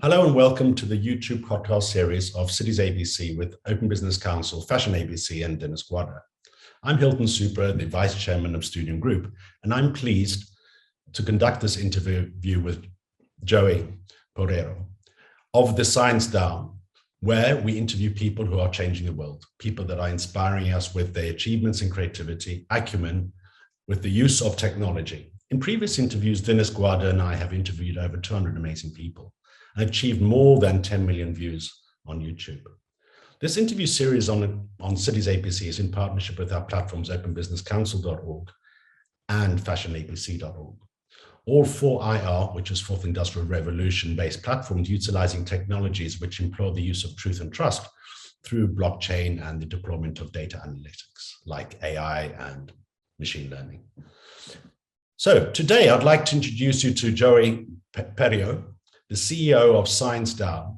Hello and welcome to the YouTube podcast series of Citiesabc with Open Business Council, Fashion ABC, and Dennis Guada. I'm Hilton Supra, the Vice Chairman of Ztudium Group, and I'm pleased to conduct this interview with Joey Poareo of the Science DAO, where we interview people who are changing the world, people that are inspiring us with their achievements and creativity, acumen, with the use of technology. In previous interviews, Dennis Guada and I have interviewed over 200 amazing people and achieved more than 10 million views on YouTube. This interview series on Citiesabc is in partnership with our platforms openbusinesscouncil.org and fashionabc.org. All 4IR, which is Fourth Industrial Revolution-based platforms utilizing technologies which employ the use of truth and trust through blockchain and the deployment of data analytics like AI and machine learning. So today I'd like to introduce you to Joey Poareo, the CEO of Science DAO,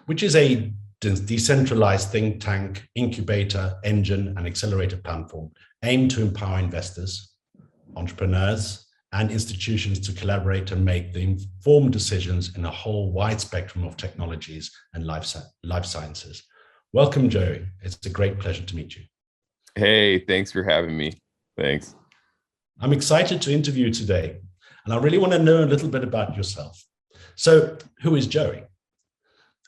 which is a decentralized think tank, incubator, engine, and accelerator platform aimed to empower investors, entrepreneurs, and institutions to collaborate and make the informed decisions in a whole wide spectrum of technologies and life sciences. Welcome, Joey. It's a great pleasure to meet you. Hey, thanks for having me. Thanks. I'm excited to interview you today, and I really want to know a little bit about yourself. So who is Joey?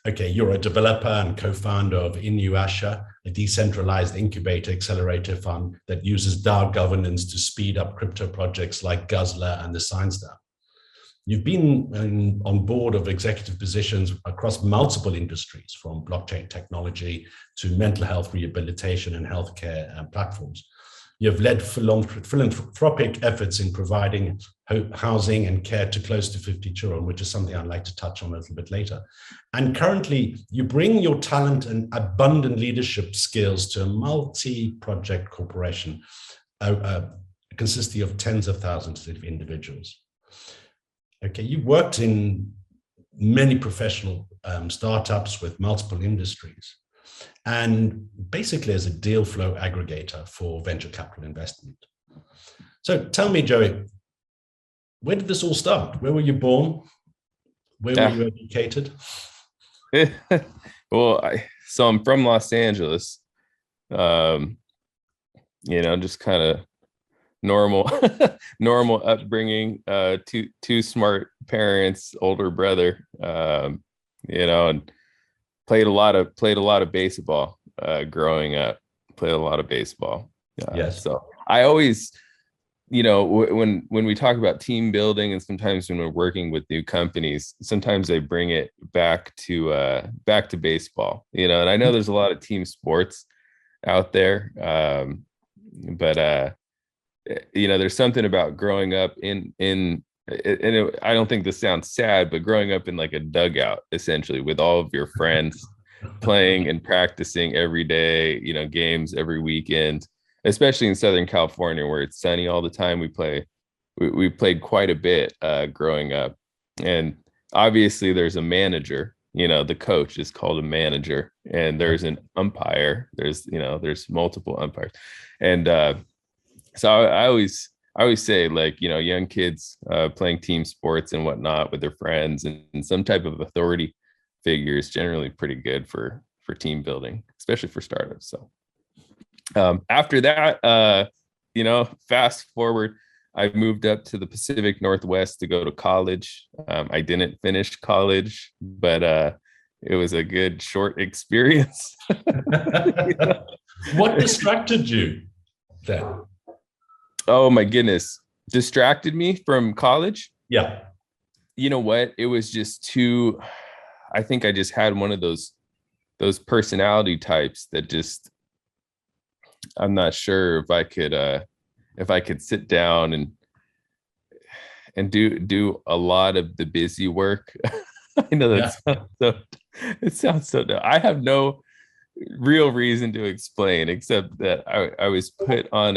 Okay, you're a developer and co-founder of Yasha, a decentralized incubator accelerator fund that uses DAO governance to speed up crypto projects like Guzzler and the Science DAO. You've been on board of executive positions across multiple industries, from blockchain technology to mental health rehabilitation and healthcare platforms. You've led philanthropic efforts in providing housing and care to close to 50 children, which is something I'd like to touch on a little bit later. And currently, you bring your talent and abundant leadership skills to a multi-project corporation consisting of tens of thousands of individuals. Okay, you've worked in many professional startups with multiple industries, and basically as a deal flow aggregator for venture capital investment. So tell me, Joey, where did this all start? Where were you born? Where were you educated? Well, so I'm from Los Angeles. Just kind of normal upbringing, two smart parents, older brother, and played a lot of baseball growing up. Played a lot of baseball. Yes. So I always, when we talk about team building, and sometimes when we're working with new companies, sometimes they bring it back to baseball. And I know there's a lot of team sports out there, but there's something about growing up I don't think this sounds sad, but growing up in like a dugout, essentially, with all of your friends playing and practicing every day, games every weekend, especially in Southern California where it's sunny all the time. We played quite a bit growing up. And obviously there's a manager, the coach is called a manager, and there's an umpire, there's multiple umpires. And so I always say, like, young kids playing team sports and whatnot with their friends and some type of authority figure is generally pretty good for team building, especially for startups. So after that, fast forward, I moved up to the Pacific Northwest to go to college. I didn't finish college, but it was a good short experience. What distracted you then? Oh my goodness. Distracted me from college? Yeah. You know what? It was just I think I just had one of those personality types that just, I'm not sure if I could sit down and do a lot of the busy work. I know that it sounds so dumb. I have no real reason to explain, except that I was put on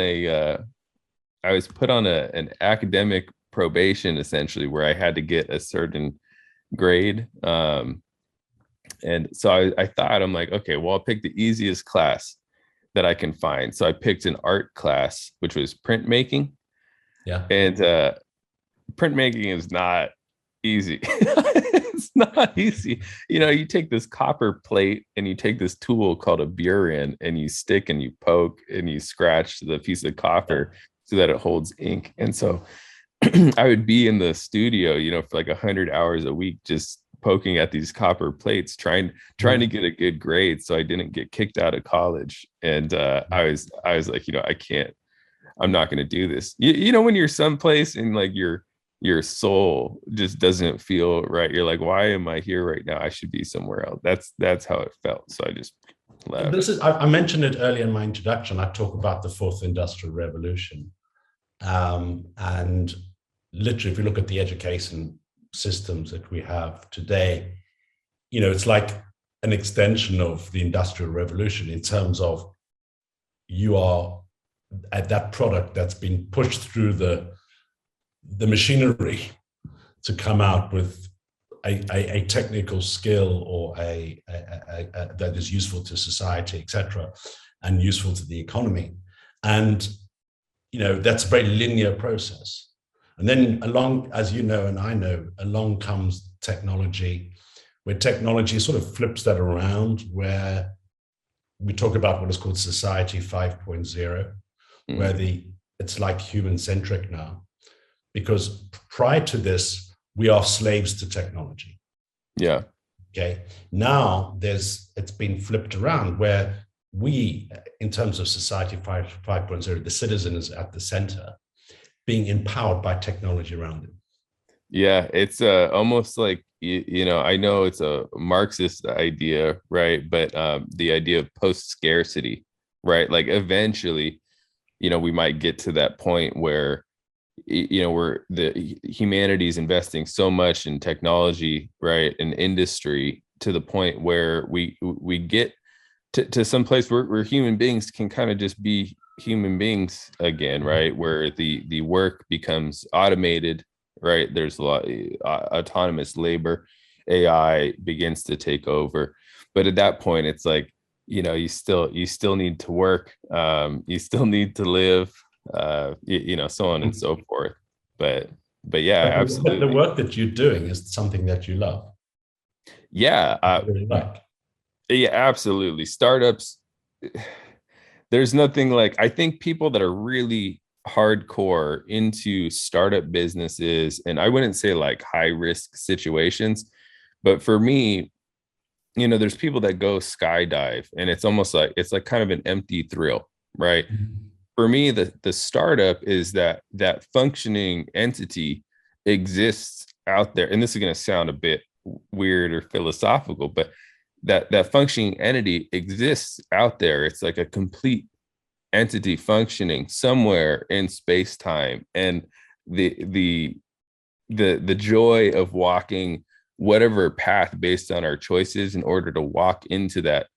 an academic probation, essentially, where I had to get a certain grade. And so I thought, I'm like, okay, well, I'll pick the easiest class that I can find. So I picked an art class, which was printmaking. Yeah. And printmaking is not easy. It's not easy. You take this copper plate and you take this tool called a burin and you stick and you poke and you scratch the piece of copper so that it holds ink. And so I would be in the studio, for like 100 hours a week, just poking at these copper plates, trying to get a good grade so I didn't get kicked out of college. And I was like, I'm not going to do this. When you're someplace and like your soul just doesn't feel right. You're like, why am I here right now? I should be somewhere else. That's how it felt. So I just left. I mentioned it earlier in my introduction. I talk about the fourth industrial revolution. And literally, if you look at the education systems that we have today, it's like an extension of the industrial revolution in terms of you are at that product that's been pushed through the machinery to come out with a technical skill or that is useful to society, etc., and useful to the economy. And that's a very linear process. And then along, as you know and I know, along comes technology, where technology sort of flips that around, where we talk about what is called Society 5.0, where it's like human-centric now. Because prior to this, we are slaves to technology. Yeah. Okay. Now it's been flipped around where we, in terms of Society 5.0, the citizen is at the center, being empowered by technology around him. Yeah, it's almost like, I know it's a Marxist idea, right? But the idea of post-scarcity, right? Like eventually, we might get to that point where where the humanity is investing so much in technology, right, and industry, to the point where we get to some place where human beings can kind of just be human beings again, right, where the work becomes automated, right? There's a lot autonomous labor, AI begins to take over, but at that point it's like, you still need to work, you still need to live, so on and so forth. But yeah, absolutely. But the work that you're doing is something that you love. Yeah. Really like. Yeah, absolutely. Startups, there's nothing like, I think people that are really hardcore into startup businesses, and I wouldn't say like high risk situations, but for me, there's people that go skydive and it's almost like, it's like kind of an empty thrill, right? For me, the startup is that functioning entity exists out there. And this is going to sound a bit weird or philosophical, but that functioning entity exists out there. It's like a complete entity functioning somewhere in space-time. And the joy of walking whatever path based on our choices in order to walk into that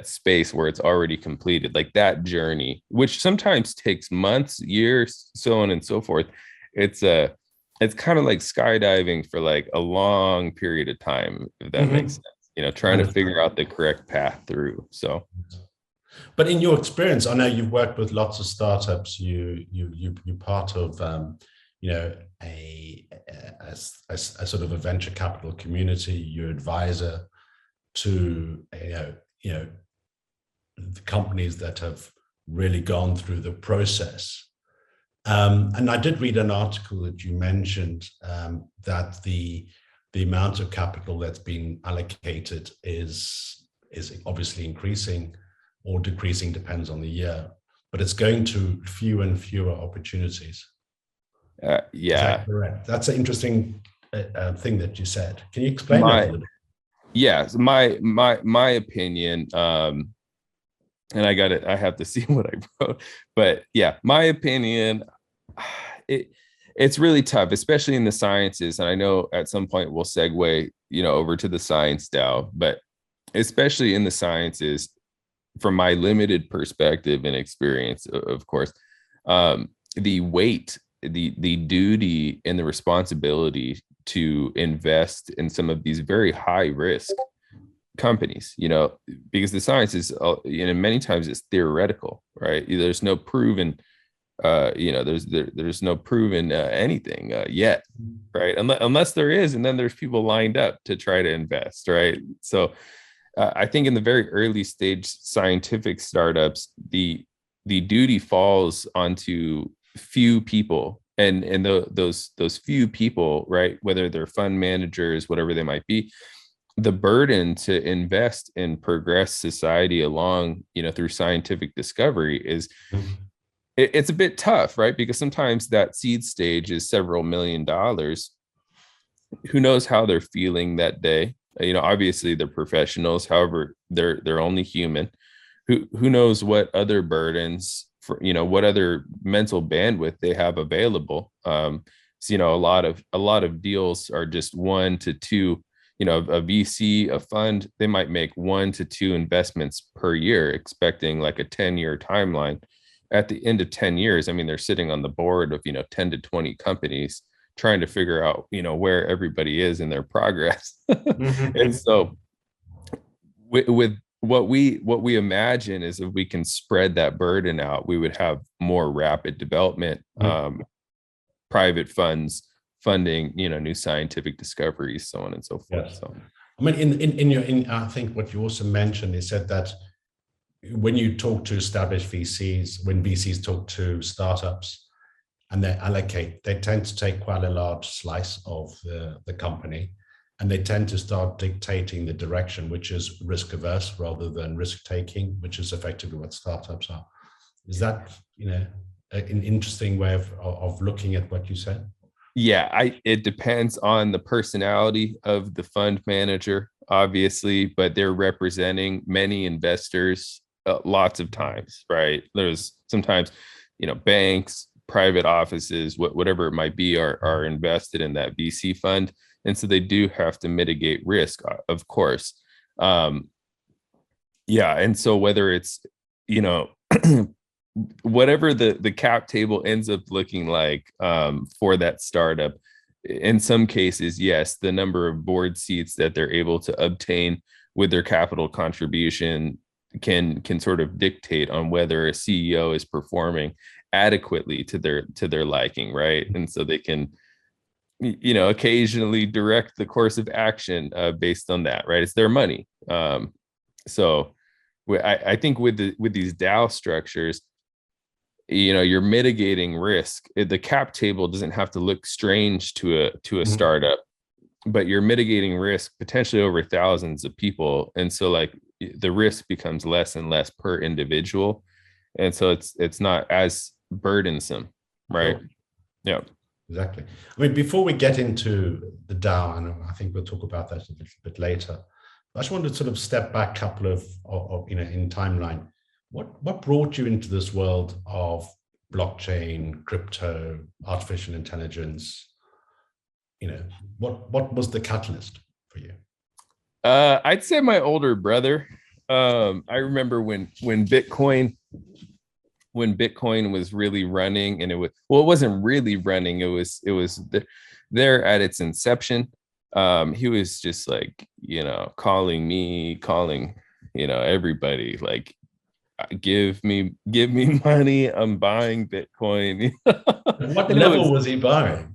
space where it's already completed, like that journey, which sometimes takes months, years, so on and so forth. It's kind of like skydiving for like a long period of time, if that makes sense, trying to figure out the correct path through. So, but in your experience, I know you've worked with lots of startups. You're part of a sort of a venture capital community. You're advisor to the companies that have really gone through the process. And I did read an article that you mentioned that the amount of capital that's been allocated is obviously increasing or decreasing, depends on the year, but it's going to fewer and fewer opportunities. Yeah. Is that correct? That's an interesting thing that you said. Can you explain that a little bit? Yes, my opinion, and I have to see what I wrote, but yeah, my opinion, it's really tough, especially in the sciences. And I know at some point we'll segue, over to the Science DAO, but especially in the sciences, from my limited perspective and experience, of course, the weight, the duty and the responsibility to invest in some of these very high risk companies, because the science is, many times it's theoretical, right? There's no proven there's no proven anything yet, right? Unless there is, and then there's people lined up to try to invest, right? So I think in the very early stage scientific startups, the duty falls onto few people, and those few people, right, whether they're fund managers, whatever they might be, the burden to invest and progress society along, through scientific discovery is it's a bit tough, right? Because sometimes that seed stage is several $1,000,000. Who knows how they're feeling that day? Obviously they're professionals. However, they're only human. Who knows what other burdens for, what other mental bandwidth they have available. So, a lot of deals are just 1 to 2, a VC, a fund, they might make 1 to 2 investments per year, expecting like a 10-year timeline. At the end of 10 years, I mean, they're sitting on the board of, 10 to 20 companies trying to figure out, where everybody is in their progress. And so with what we imagine is if we can spread that burden out, we would have more rapid development, private funds funding, new scientific discoveries, so on and so forth. Yes. So, I mean, I think what you also mentioned is that when you talk to established VCs, when VCs talk to startups and they allocate, they tend to take quite a large slice of the company, and they tend to start dictating the direction, which is risk averse rather than risk taking, which is effectively what startups are. Is that, an interesting way of looking at what you said? Yeah, it depends on the personality of the fund manager, obviously, but they're representing many investors lots of times, right? There's sometimes, banks, private offices, whatever it might be, are invested in that VC fund. And so they do have to mitigate risk, of course. Yeah. And so whether it's, whatever the cap table ends up looking like for that startup, in some cases, yes, the number of board seats that they're able to obtain with their capital contribution can sort of dictate on whether a CEO is performing adequately to their liking, right? And so they can, occasionally direct the course of action based on that, right? It's their money. So I think with these DAO structures, you're mitigating risk. The cap table doesn't have to look strange to a startup, but you're mitigating risk potentially over thousands of people. And so like the risk becomes less and less per individual. And so it's not as burdensome, right? Sure. Yeah. Exactly. I mean, before we get into the DAO, and I think we'll talk about that a little bit later, I just wanted to sort of step back a couple of in timeline. What brought you into this world of blockchain, crypto, artificial intelligence? What was the catalyst for you? I'd say my older brother. I remember when Bitcoin was really running, and it wasn't really running. It was there at its inception. He was just like, calling everybody, like, give me money, I'm buying Bitcoin. What level was he buying?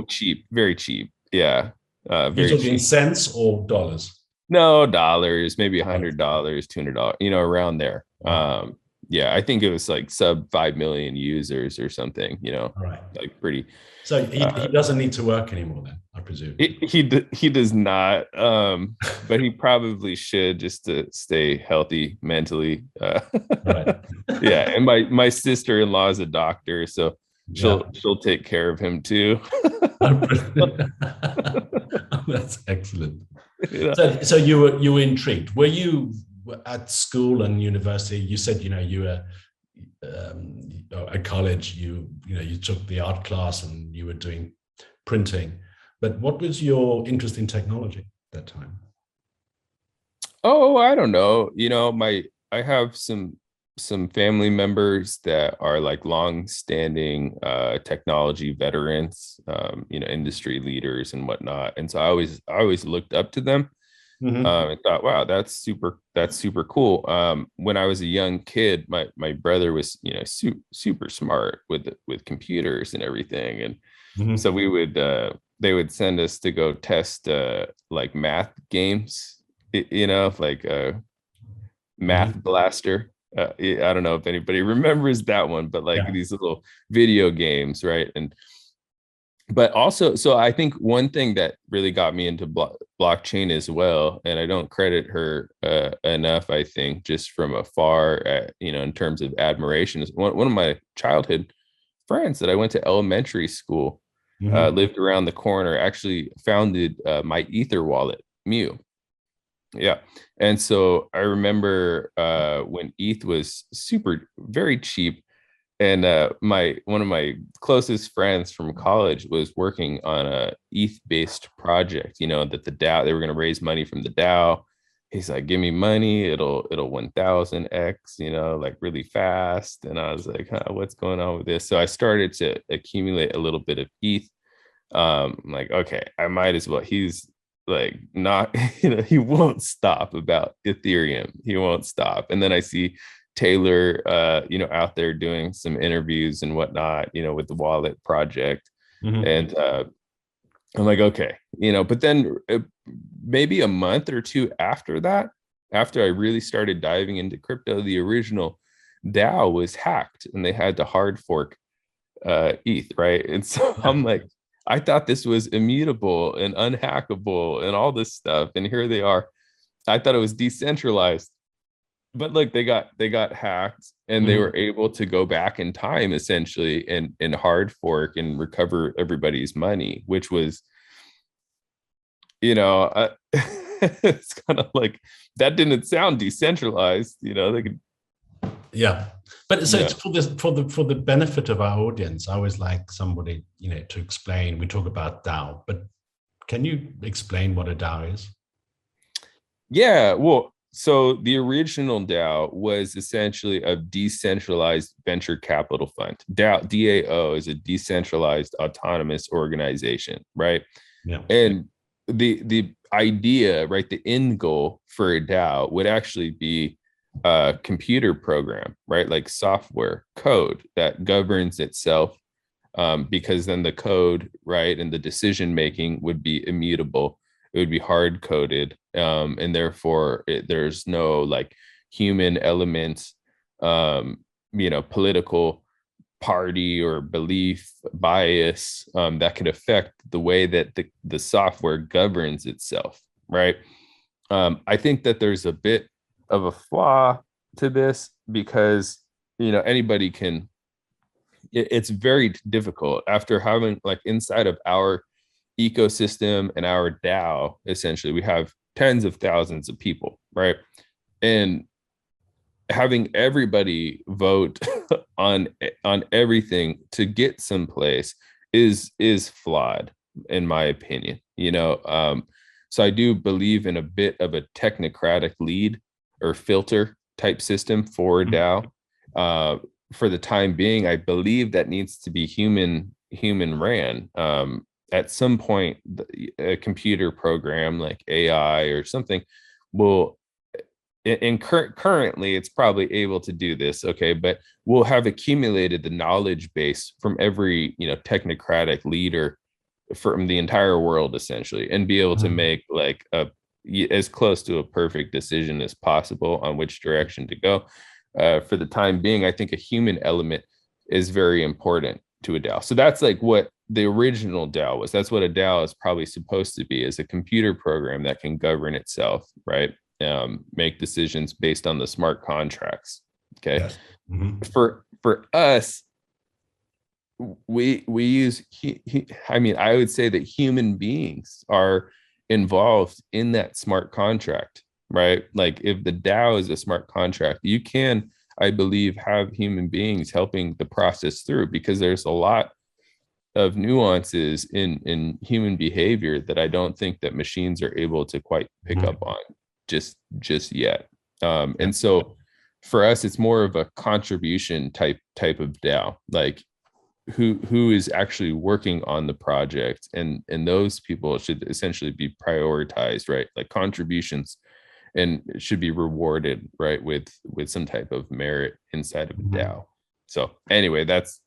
Cheap, very cheap. Yeah. You're talking cents or dollars? No, dollars, maybe $100, $200, around there. Wow. Yeah, I think it was like sub 5 million users or something, right. Like pretty. So he doesn't need to work anymore then, I presume. He does not, but he probably should, just to stay healthy mentally. Right. Yeah, and my sister-in-law is a doctor, so she'll take care of him too. That's excellent. So you were intrigued. Were you at school and university? You said you were at college. You took the art class and you were doing printing. But what was your interest in technology at that time? Oh, I don't know. I have some family members that are like long-standing technology veterans, industry leaders and whatnot. And so I always looked up to them. Mm-hmm. And thought, wow, that's super cool. When I was a young kid, my brother was, you know, super smart with computers and everything, and Mm-hmm. so we would they would send us to go test like math games, you know, like Math Mm-hmm. Blaster. I don't know if anybody remembers that one, but like Yeah. these little video games, right? And but also, so I think one thing that really got me into blockchain as well, and I don't credit her enough, I think, just from afar, you know, in terms of admiration, is one of my childhood friends that I went to elementary school, Mm-hmm. lived around the corner, actually founded my Ether wallet, Mew. Yeah. And so I remember when ETH was very cheap, and my one of my closest friends from college was working on a ETH based project, you know, that the DAO, they were going to raise money from the DAO. He's like, give me money, it'll 1000x, you know, like really fast. And I was like, huh, what's going on with this? So I started to accumulate a little bit of ETH. I'm like, okay, I might as well. He's like, not, you know, he won't stop about Ethereum. He won't stop. And then I see Taylor, you know, out there doing some interviews and whatnot, you know, with the wallet project. Mm-hmm. And I'm like, okay, you know, but then maybe a month or two after that, after I really started diving into crypto, the original DAO was hacked and they had to hard fork ETH, right? And so Yeah. I'm like, I thought this was immutable and unhackable and all this stuff, and here they are. I thought it was decentralized, but like they got hacked, and they Mm-hmm. were able to go back in time essentially and hard fork and recover everybody's money, which was, you know, it's kind of like that didn't sound decentralized, you know. They could, Yeah. But so yeah. it's for the benefit of our audience. I always like somebody, you know, to explain. We talk about DAO, but can you explain what a DAO is? Yeah, well, so the original DAO was essentially a decentralized venture capital fund. DAO is a decentralized autonomous organization, right? Yeah. And the idea, right, the end goal for a DAO would actually be a computer program, right, like software code that governs itself, because then the code, right, and the decision making would be immutable. It would be hard coded, and therefore there's no like human element, you know, political party or belief bias, that could affect the way that the software governs itself, right? I think that there's a bit of a flaw to this because, you know, anybody can, it's very difficult after having like inside of our ecosystem and our DAO, essentially, we have tens of thousands of people, right? And having everybody vote on everything to get someplace is flawed, in my opinion, you know. So I do believe in a bit of a technocratic lead or filter type system for DAO. uh, for the time being, I believe that needs to be human ran. At some point, a computer program like AI or something will, currently it's probably able to do this, okay, but we'll have accumulated the knowledge base from every, you know, technocratic leader from the entire world essentially, and be able to Mhm. make like a as close to a perfect decision as possible on which direction to go. For the time being, I think a human element is very important to a DAO. So that's like what the original DAO was. That's what a DAO is probably supposed to be, is a computer program that can govern itself, right? Make decisions based on the smart contracts. Okay. Yes. Mhm. For us, we use I mean, I would say that human beings are involved in that smart contract, right? Like if the DAO is a smart contract, you can, I believe, have human beings helping the process through, because there's a lot of nuances in human behavior that I don't think that machines are able to quite pick up Mhm. on just yet. Yeah. And so for us, it's more of a contribution type of DAO. Like who is actually working on the project, and those people should essentially be prioritized, right? Like contributions, and it should be rewarded, right, with some type of merit inside of a DAO. So anyway, that's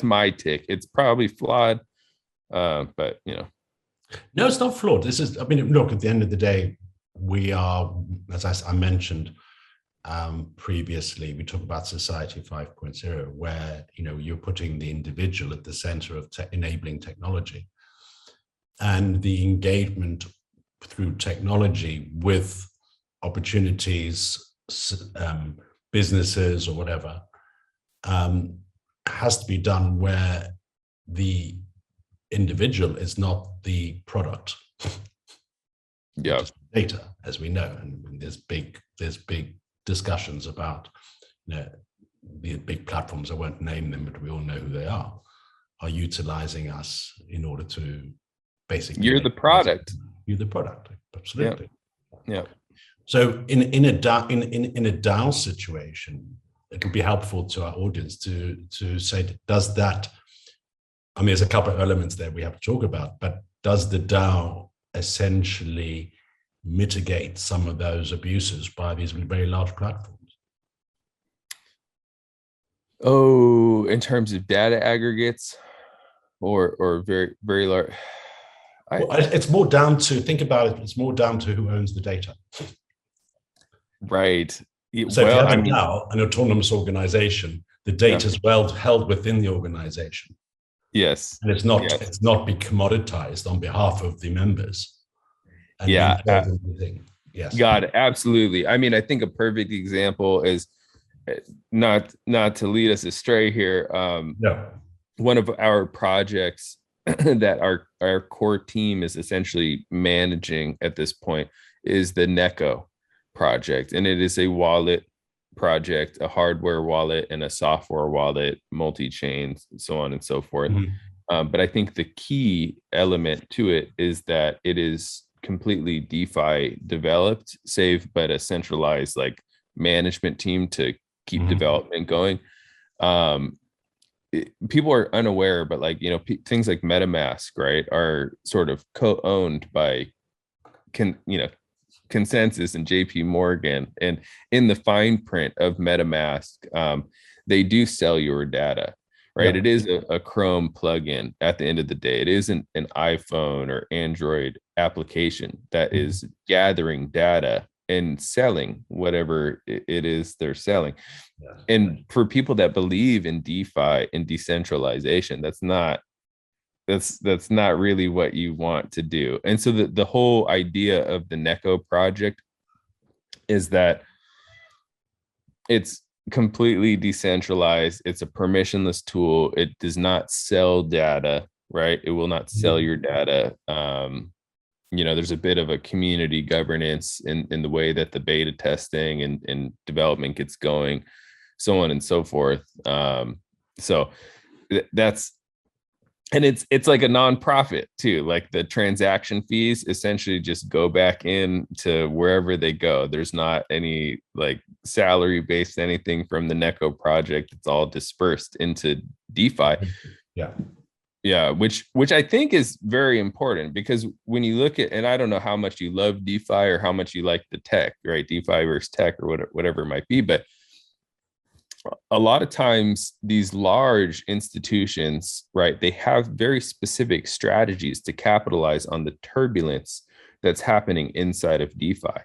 my take. It's probably flawed, but you know. No, it's not flawed. This is, I mean, look, at the end of the day, we are, as I mentioned previously, we talk about Society 5.0, where, you know, you're putting the individual at the center of enabling technology, and the engagement through technology with opportunities, businesses or whatever, has to be done where the individual is not the product. Yeah, data, as we know, and there's big discussions about, you know, the big platforms, I won't name them, but we all know who they are utilizing us in order to basically, you're the product. You're the product, absolutely. Yeah. So in a DAO situation, it would be helpful to our audience to say, does that, I mean, there's a couple of elements there we have to talk about, but does the DAO essentially mitigate some of those abuses by these very large platforms? Oh, in terms of data aggregates, or very, very large. It's more down to, think about it, it's more down to who owns the data. Right. So if you have a DAO, an autonomous organization, the data is well held within the organization. Yes. And it's not be commoditized on behalf of the members. And yes. Got it. Absolutely. I mean, I think a perfect example is, not to lead us astray here. One of our projects that our core team is essentially managing at this point is the Neko project. And it is a wallet project, a hardware wallet and a software wallet, multi-chain, so on and so forth. But I think the key element to it is that it is completely DeFi developed, save but a centralized like management team to keep development going. People are unaware, but like, you know, things like MetaMask, right, are sort of co-owned by Consensus and JP Morgan. And in the fine print of MetaMask, they do sell your data, right? It is a Chrome plugin at the end of the day. It isn't an iPhone or Android application that is gathering data and selling whatever it is they're selling. And for people that believe in DeFi and decentralization, that's not really what you want to do. And so the whole idea of the Neko project is that it's completely decentralized. It's a permissionless tool. It does not sell data, right? It will not sell your data. You know, there's a bit of a community governance in the way that the beta testing and development gets going, so on and so forth. So that's, and it's like a nonprofit too. Like the transaction fees essentially just go back in to wherever they go. There's not any like salary based anything from the Neko project. It's all dispersed into DeFi. Yeah, which I think is very important, because when you look at, and I don't know how much you love DeFi or how much you like the tech, right? DeFi versus tech or whatever it might be, but a lot of times these large institutions, right, they have very specific strategies to capitalize on the turbulence that's happening inside of DeFi.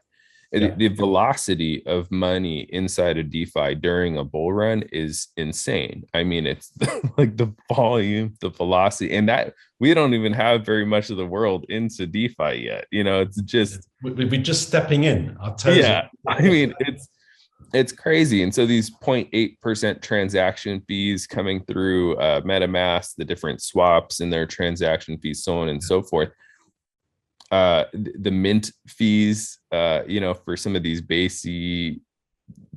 The velocity of money inside of DeFi during a bull run is insane. I mean, it's like the volume, the velocity, and that we don't even have very much of the world into DeFi yet. You know, it's just, we're just stepping in. I mean, it's crazy. And so these 0.8% transaction fees coming through MetaMask, the different swaps and their transaction fees, so on and so forth. The mint fees, you know, for some of these basey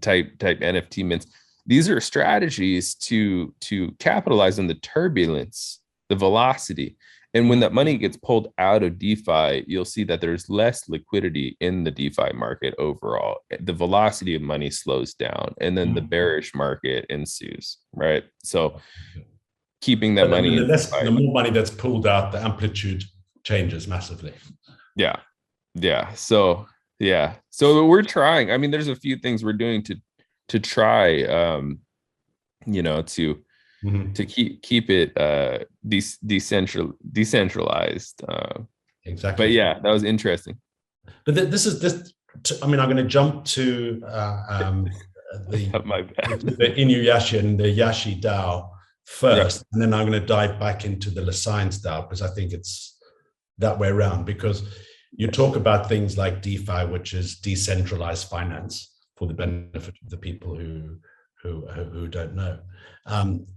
type NFT mints, these are strategies to capitalize on the turbulence, the velocity. And when that money gets pulled out of DeFi, you'll see that there's less liquidity in the DeFi market overall. The velocity of money slows down, and then the bearish market ensues, right? So keeping that But I money mean, in the DeFi. more money that's pulled out, the amplitude changes massively. Yeah. Yeah. So yeah. So we're trying. I mean, there's a few things we're doing to try to keep it decentralized. But Exactly. yeah, that was interesting. But I mean, I'm going to jump to My bad. the Inuyasha and the Yasha DAO Yeah. first, and then I'm going to dive back into the Science DAO because I think it's that way around. Because you talk about things like DeFi, which is decentralized finance for the benefit of the people who don't know.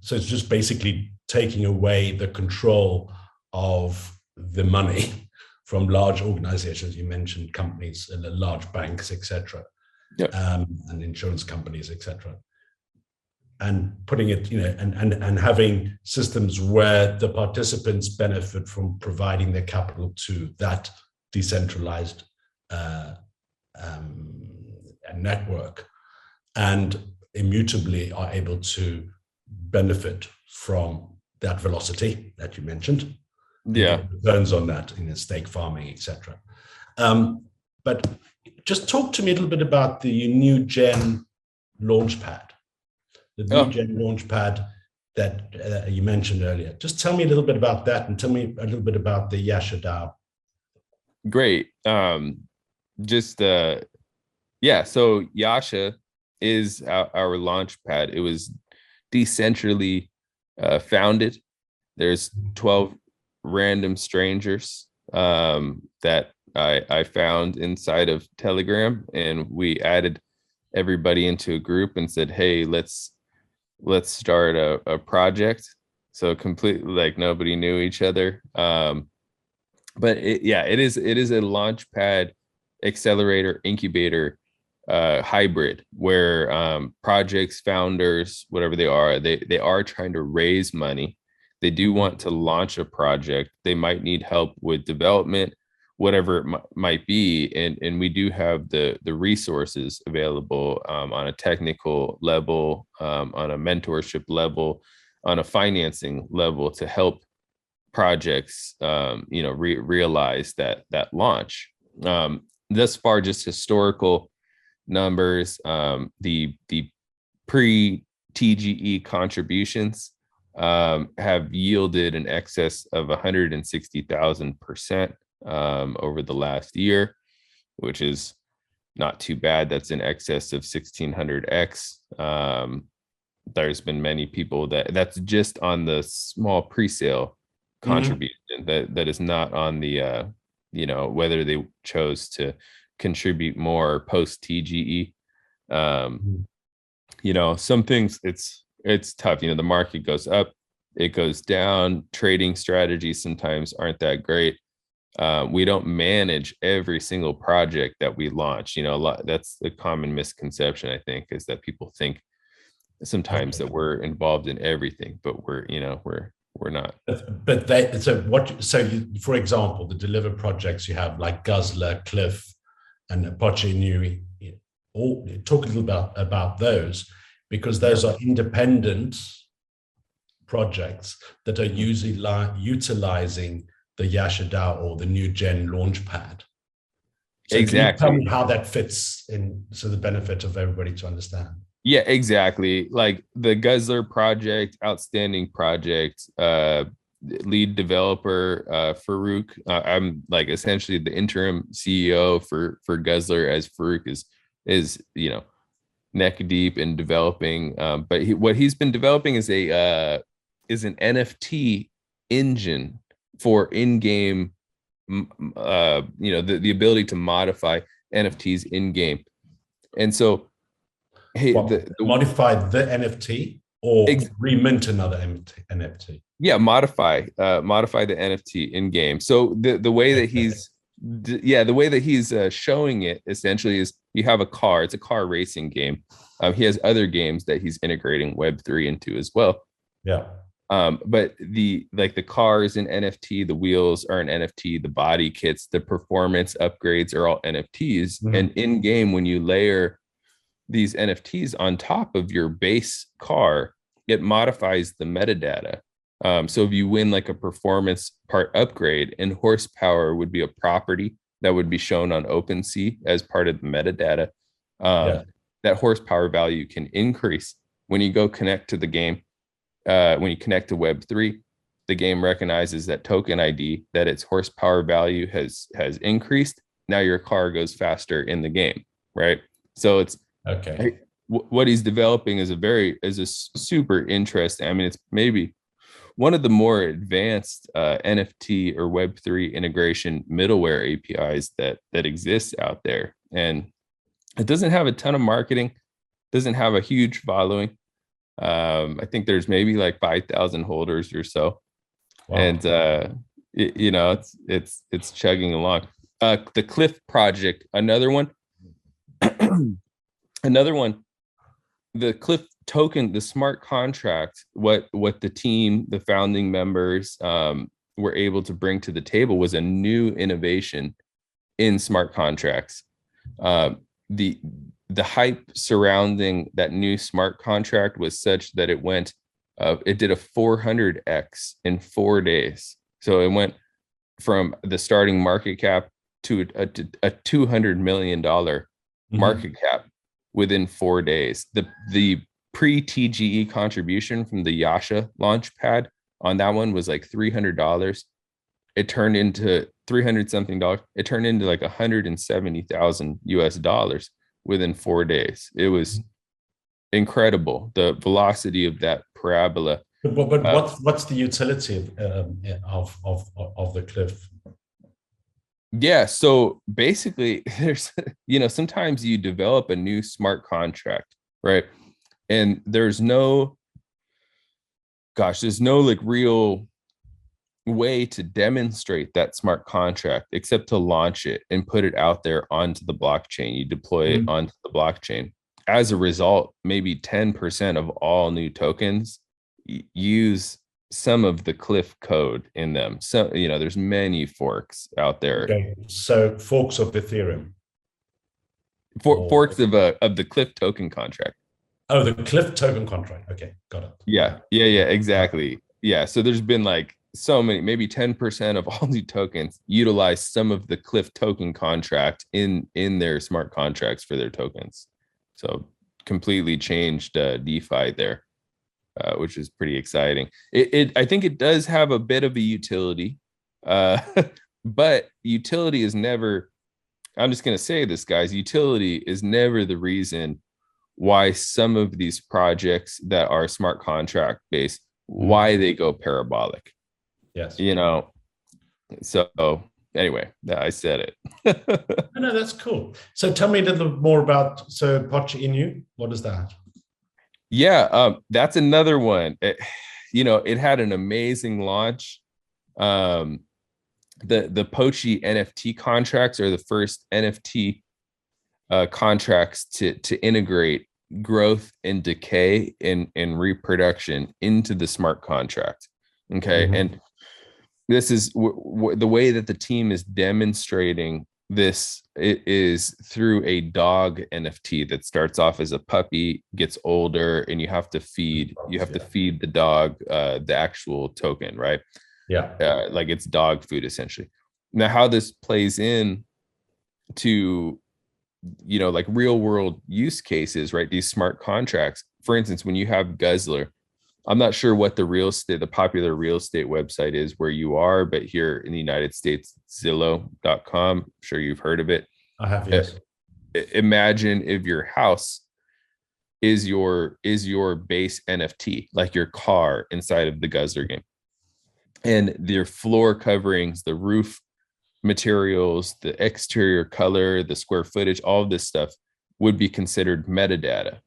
So it's just basically taking away the control of the money from large organizations. You mentioned companies, large banks, etc., and insurance companies, etc., and putting it, and having systems where the participants benefit from providing their capital to that decentralized network, and immutably are able to benefit from that velocity that you mentioned. Yeah. Returns on that in stake farming, etc. But just talk to me a little bit about the new gen launchpad, that you mentioned earlier. Just tell me a little bit about that, and tell me a little bit about the Yasha DAO. Great. So Yasha is our launch pad. It was decentrally founded. There's 12 random strangers that I found inside of Telegram, and we added everybody into a group and said, hey, let's start a project. So completely like nobody knew each other. But it is a launch pad, accelerator, incubator hybrid where projects, founders, whatever they are trying to raise money. They do want to launch a project. They might need help with development, whatever it might be, and we do have the resources available on a technical level, on a mentorship level, on a financing level to help projects realize that launch. Thus far, just historical numbers, the pre TGE contributions have yielded an excess of 160,000% over the last year, which is not too bad. That's in excess of 1600x. There's been many people that's just on the small pre-sale contribution that is not on the whether they chose to contribute more post TGE. Some things it's tough. The market goes up, it goes down. Trading strategies sometimes aren't that great. We don't manage every single project that we launch. That's a common misconception, I think, is that people think sometimes that we're involved in everything, but we're not. But for example, the delivered projects you have like Guzzler, Cliff, and Apache Nui, talk a little about those, because those are independent projects that are utilizing the Yasha DAO or the new gen launchpad. So exactly. Can you tell me how that fits in, so the benefit of everybody to understand? Yeah, exactly. Like the Guzzler project, outstanding project, lead developer, Farouk. I'm like essentially the interim CEO for Guzzler, as Farouk is neck deep in developing. But what he's been developing is an NFT engine for in-game, the ability to modify NFTs in-game. And so modify the NFT or remint another NFT? Yeah, modify the NFT in game. So the way that he's showing it essentially is you have a car. It's a car racing game. He has other games that he's integrating Web3 into as well. Yeah. But the car is an NFT, the wheels are an NFT, the body kits, the performance upgrades are all NFTs. And in game, when you layer these NFTs on top of your base car, it modifies the metadata So if you win like a performance part upgrade, and horsepower would be a property that would be shown on OpenSea as part of the metadata, that horsepower value can increase when you go connect to the game. When you connect to Web3, the game recognizes that token ID, that its horsepower value has increased. Now your car goes faster in the game, right? So it's okay. What he's developing is a super interesting. I mean, it's maybe one of the more advanced NFT or Web3 integration middleware APIs that exists out there, and it doesn't have a ton of marketing, doesn't have a huge following. I think there's maybe like 5,000 holders or so. Wow. And it's chugging along. The Cliff project, another one. The Cliff token, the smart contract, what the team, the founding members were able to bring to the table was a new innovation in smart contracts. The hype surrounding that new smart contract was such that it did a 400x in 4 days. So it went from the starting market cap to a $200 million market cap within 4 days. The pre-TGE contribution from the Yasha launchpad on that one was like $300. It turned into 300 something dollars. It turned into like 170,000 US dollars within 4 days. It was incredible, the velocity of that parabola. But what's the utility of the Cliff? Yeah, so basically there's sometimes you develop a new smart contract, right? And there's no like real way to demonstrate that smart contract except to launch it and put it out there onto the blockchain. You deploy it onto the blockchain. As a result, maybe 10% of all new tokens use some of the Cliff code in them. So, there's many forks out there. Okay. So forks of Ethereum. Forks of the Cliff token contract. Oh, the Cliff token contract. Okay, got it. Yeah, exactly. Yeah, so there's been like so many, maybe 10% of all new tokens utilize some of the Cliff token contract in their smart contracts for their tokens. So completely changed DeFi there, which is pretty exciting. I think it does have a bit of a utility, but utility is never, I'm just going to say this, guys, utility is never the reason why some of these projects that are smart contract based, why they go parabolic. Yes. So anyway, I said it. No, that's cool. So tell me a little more about Poch Inu. What is that? Yeah, that's another one. It had an amazing launch. The Pochi NFT contracts are the first NFT contracts to integrate growth and decay and reproduction into the smart contract. Okay, and this is the way that the team is demonstrating this. It is through a dog NFT that starts off as a puppy, gets older, and you have to feed the dog the actual token, right? Yeah, like it's dog food essentially. Now, how this plays in to like real world use cases, right? These smart contracts, for instance, when you have Guzzler, I'm not sure what the popular real estate website is where you are, but here in the United States, Zillow.com, I'm sure you've heard of it. I have, yes. Imagine if your house is your base NFT, like your car inside of the Guzzler game. And their floor coverings, the roof materials, the exterior color, the square footage, all of this stuff would be considered metadata,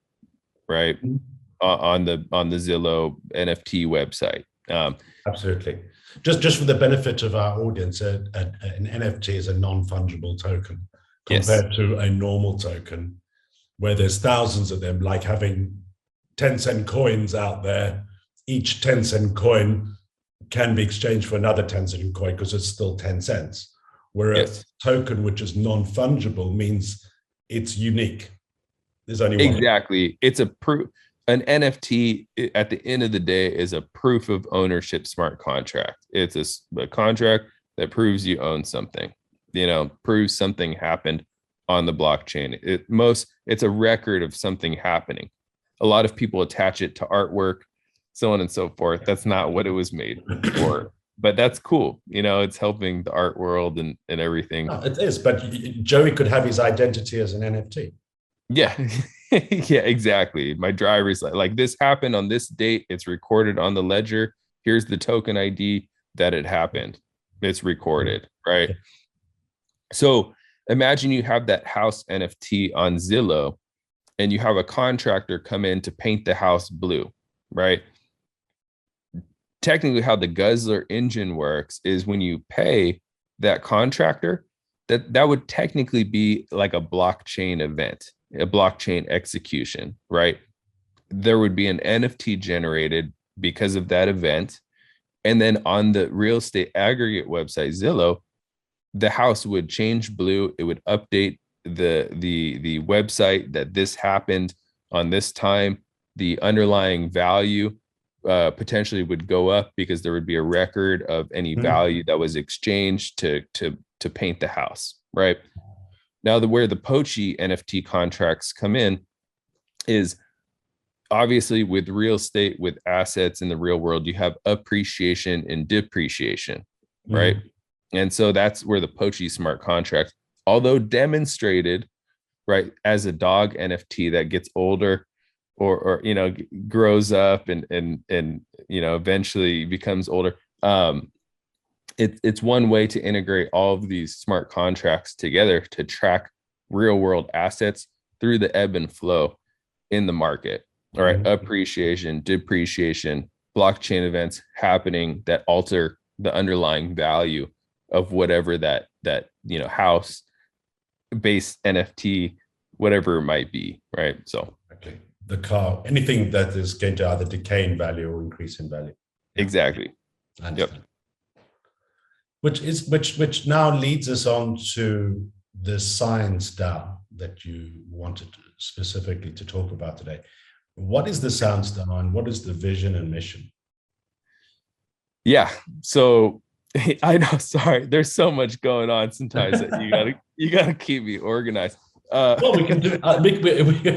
right? On the Zillow NFT website. Absolutely. Just for the benefit of our audience, an NFT is a non-fungible token compared to a normal token where there's thousands of them, like having 10-cent coins out there. Each 10-cent coin can be exchanged for another 10-cent coin because it's still 10 cents. Whereas token, which is non-fungible, means it's unique. There's only one. Exactly. It's a proof. an NFT at the end of the day is a proof of ownership smart contract. It's a contract that proves you own something, proves something happened on the blockchain. It's a record of something happening. A lot of people attach it to artwork, so on and so forth. That's not what it was made for, but that's cool. It's helping the art world and everything. No, it is, but Joey could have his identity as an NFT. Yeah. Yeah, exactly. My driver's like this happened on this date. It's recorded on the ledger. Here's the token ID that it happened. It's recorded, right? So imagine you have that house NFT on Zillow and you have a contractor come in to paint the house blue, right? Technically, how the Guzzler engine works is when you pay that contractor, that would technically be like a blockchain event, a blockchain execution, right? There would be an NFT generated because of that event. And then on the real estate aggregate website, Zillow, the house would change blue. It would update the website that this happened on this time. The underlying value potentially would go up because there would be a record of any value that was exchanged to paint the house, right? Now, where the Pochi NFT contracts come in is obviously with real estate, with assets in the real world, you have appreciation and depreciation, right? And so that's where the Pochi smart contract, although demonstrated, right, as a dog NFT that gets older or grows up and eventually becomes older. It's one way to integrate all of these smart contracts together to track real world assets through the ebb and flow in the market. All right, appreciation, depreciation, blockchain events happening that alter the underlying value of whatever that house based NFT, whatever it might be, right? So okay, the car, anything that is going to either decay in value or increase in value. Exactly. Yep. Which now leads us on to the Science DAO that you wanted specifically to talk about today. What is the Science DAO and what is the vision and mission? Yeah. So I know, sorry, there's so much going on sometimes that you gotta keep me organized. Well, we can do.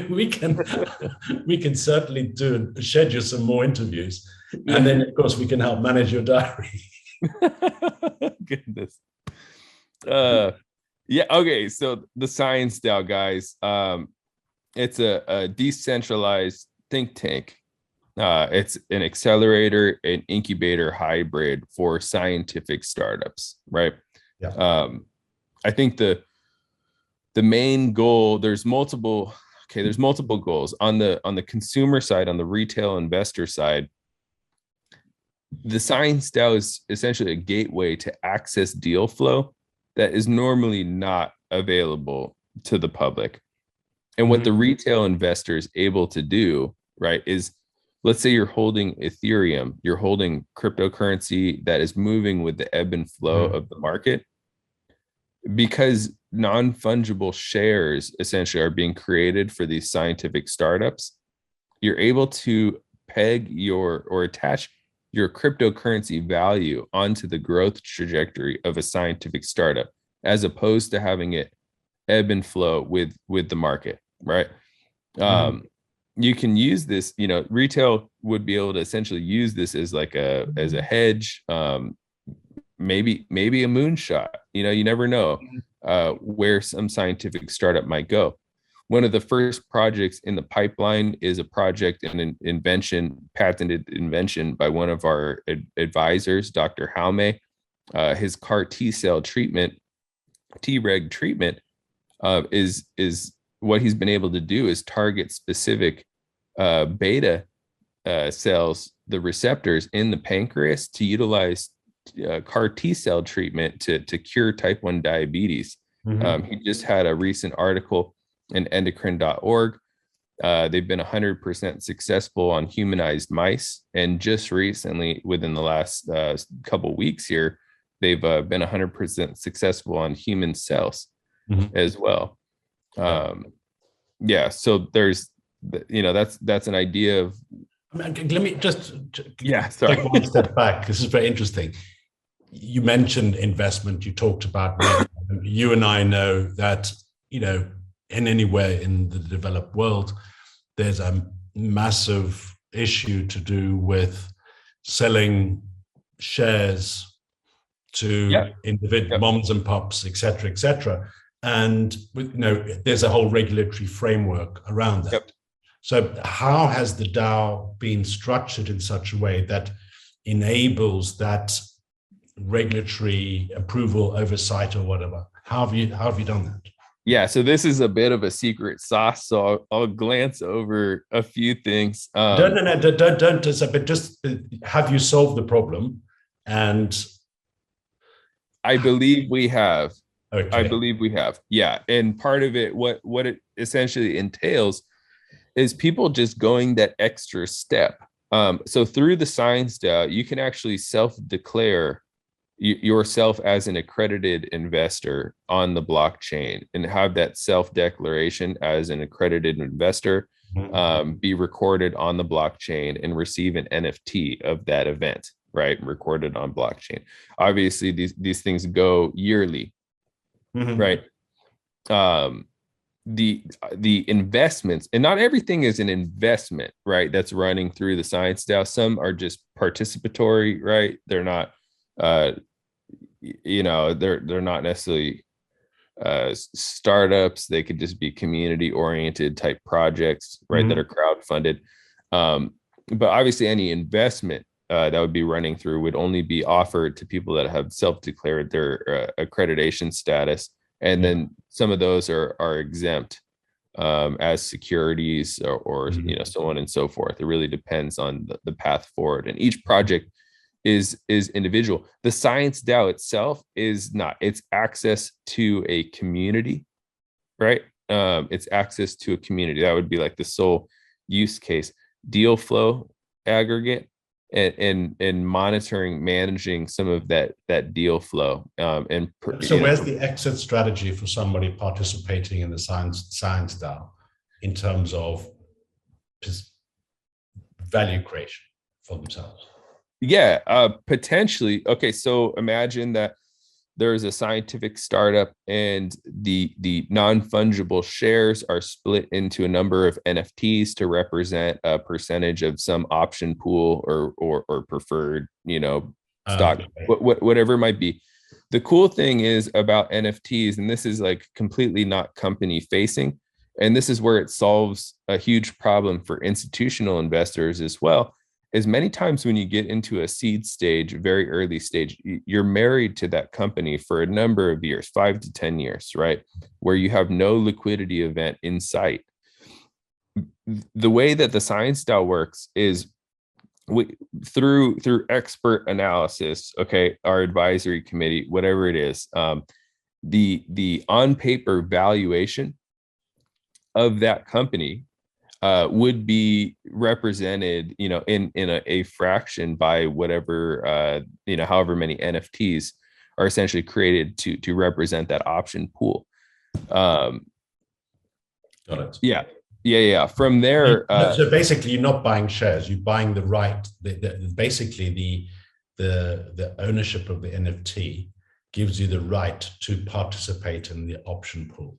We can certainly schedule some more interviews, and then of course we can help manage your diary. Goodness. Yeah. Okay. So the Science DAO, guys, it's a decentralized think tank. It's an accelerator and incubator hybrid for scientific startups, right? Yeah. I think the main goal, there's multiple goals on the consumer side, on the retail investor side. The Science DAO is essentially a gateway to access deal flow that is normally not available to the public. And what the retail investor is able to do, right, is let's say you're holding Ethereum, you're holding cryptocurrency that is moving with the ebb and flow of the market, because non-fungible shares essentially are being created for these scientific startups. You're able to peg or attach your cryptocurrency value onto the growth trajectory of a scientific startup, as opposed to having it ebb and flow with the market, right? You can use this, retail would be able to essentially use this as like as a hedge, maybe a moonshot. You never know where some scientific startup might go. One of the first projects in the pipeline is a project and an invention, patented invention by one of our advisors, Dr. Jaume. His CAR T-cell treatment, Treg treatment, is what he's been able to do is target specific beta cells, the receptors in the pancreas, to utilize CAR T-cell treatment to cure type 1 diabetes. He just had a recent article in endocrine.org. They've been 100% successful on humanized mice. And just recently, within the last couple weeks here, they've been 100% successful on human cells as well. Yeah, so there's that's an idea of. Let me just Sorry. take one step back. This is very interesting. You mentioned investment. You talked about you and I know that, in anywhere in the developed world, there's a massive issue to do with selling shares to individual moms and pops, et cetera, and there's a whole regulatory framework around that. Yep. So how has the DAO been structured in such a way that enables that regulatory approval, oversight, or whatever? How have you done that? Yeah, so this is a bit of a secret sauce, so I'll glance over a few things. Don't. But just have you solved the problem? And I believe we have. Okay. I believe we have. Yeah, and part of it, what it essentially entails, is people just going that extra step. So through the ScienceDAO, you can actually self-declare yourself as an accredited investor on the blockchain and have that self-declaration as an accredited investor be recorded on the blockchain and receive an NFT of that event, right? Recorded on blockchain. Obviously, these things go yearly, right? The investments, and not everything is an investment, right? That's running through the ScienceDAO. Some are just participatory, right? They're not, they're not necessarily startups. They could just be community oriented type projects, right? That are crowdfunded. But obviously, any investment that would be running through would only be offered to people that have self-declared their accreditation status. And then some of those are exempt as securities or so on and so forth. It really depends on the path forward. And each project is individual. The ScienceDAO itself is not. It's access to a community, right? It's access to a community. That would be like the sole use case. Deal flow aggregate and monitoring, managing some of that deal flow. So where's the exit strategy for somebody participating in the ScienceDAO in terms of value creation for themselves? Yeah, potentially. Okay, so imagine that there's a scientific startup and the non-fungible shares are split into a number of NFTs to represent a percentage of some option pool or preferred, stock, whatever it might be. The cool thing is about NFTs, and this is like completely not company facing, and this is where it solves a huge problem for institutional investors as well, is many times when you get into a seed stage, very early stage, you're married to that company for a number of years, 5 to 10 years, right? Where you have no liquidity event in sight. The way that the ScienceDAO works is through expert analysis, okay, our advisory committee, whatever it is, the on paper valuation of that company would be represented, in a fraction by whatever, however many NFTs are essentially created to represent that option pool. Got it. Yeah. From there, so basically, you're not buying shares; you're buying the right. Basically, the ownership of the NFT gives you the right to participate in the option pool.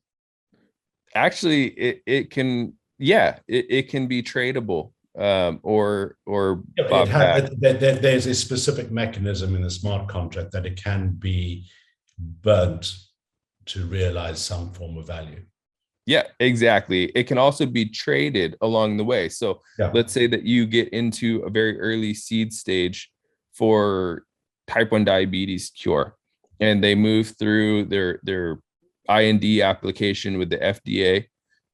Actually, it can. Yeah, it can be tradable or there's a specific mechanism in the smart contract that it can be burnt to realize some form of value. Yeah, exactly. It can also be traded along the way. So let's say that you get into a very early seed stage for type 1 diabetes cure, and they move through their IND application with the FDA.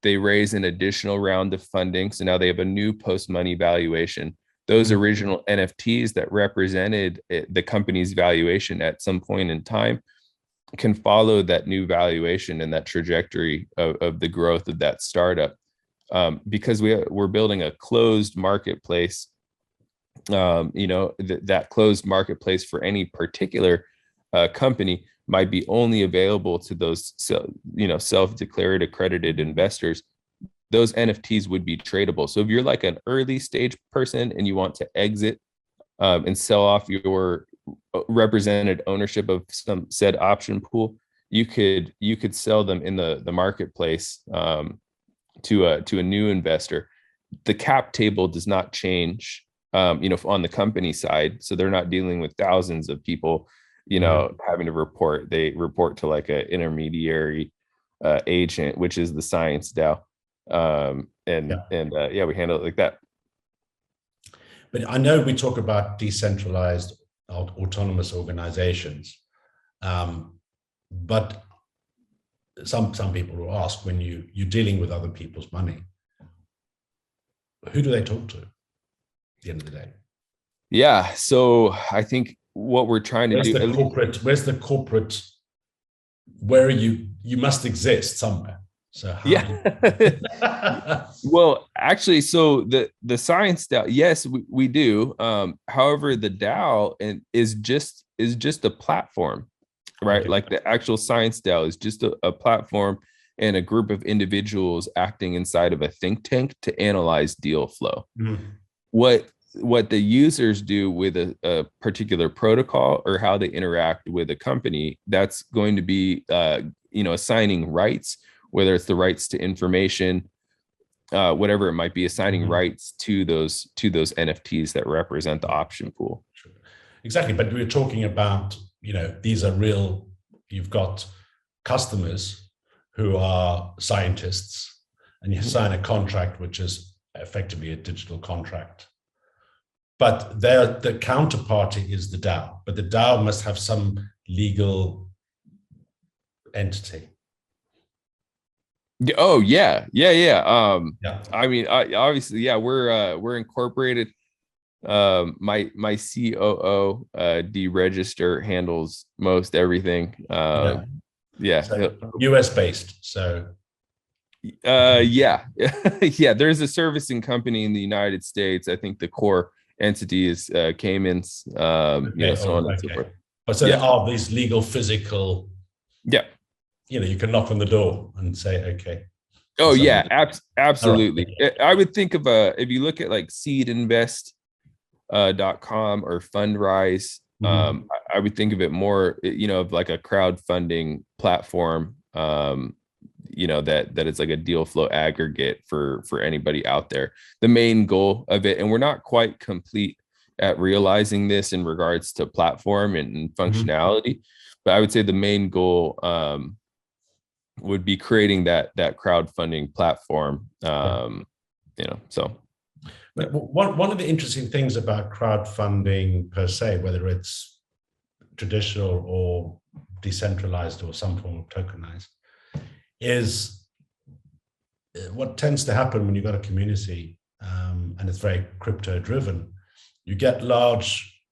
They raise an additional round of funding. So now they have a new post-money valuation. Those original NFTs that represented the company's valuation at some point in time can follow that new valuation and that trajectory of the growth of that startup. Because we're building a closed marketplace, that closed marketplace for any particular company might be only available to those self-declared accredited investors. those NFTs would be tradable. So if you're like an early stage person and you want to exit and sell off your represented ownership of some said option pool, you could sell them in the marketplace to a new investor. The cap table does not change, on the company side. So they're not dealing with thousands of people, having to report. They report to like an intermediary agent, which is the Science DAO. We handle it like that. But I know we talk about decentralized autonomous organizations, but some people will ask, when you're dealing with other people's money, who do they talk to at the end of the day? Yeah, so I think what we're trying to do. Where's the corporate? Where are you? You must exist somewhere. So how Well, actually, so the Science DAO, yes, we do. However, the DAO is just a platform, right? Okay. Like the actual Science DAO is just a platform and a group of individuals acting inside of a think tank to analyze deal flow. Mm-hmm. What the users do with a particular protocol or how they interact with a company, that's going to be assigning rights, whether it's the rights to information, whatever it might be, assigning rights to those NFTs that represent the option pool. Sure. Exactly, but we're talking about, these are real. You've got customers who are scientists, and you sign a contract which is effectively a digital contract. But the counterparty is the DAO, but the DAO must have some legal entity. Oh yeah. I mean, obviously, yeah, we're incorporated. My COO deregister handles most everything. So US based. So yeah. There's a servicing company in the United States. I think the core entity is Caymans. So on and so forth. But so there are these legal, physical. Yeah. You can knock on the door and say, okay. Oh yeah, absolutely. Right. I would think of if you look at like seedinvest.com or Fundrise, I would think of it more, of like a crowdfunding platform, that it's like a deal flow aggregate for anybody out there. The main goal of it, and we're not quite complete at realizing this in regards to platform and functionality, but I would say the main goal would be creating that crowdfunding platform. So. But one of the interesting things about crowdfunding per se, whether it's traditional or decentralized or some form of tokenized, is what tends to happen when you've got a community and it's very crypto driven. You get large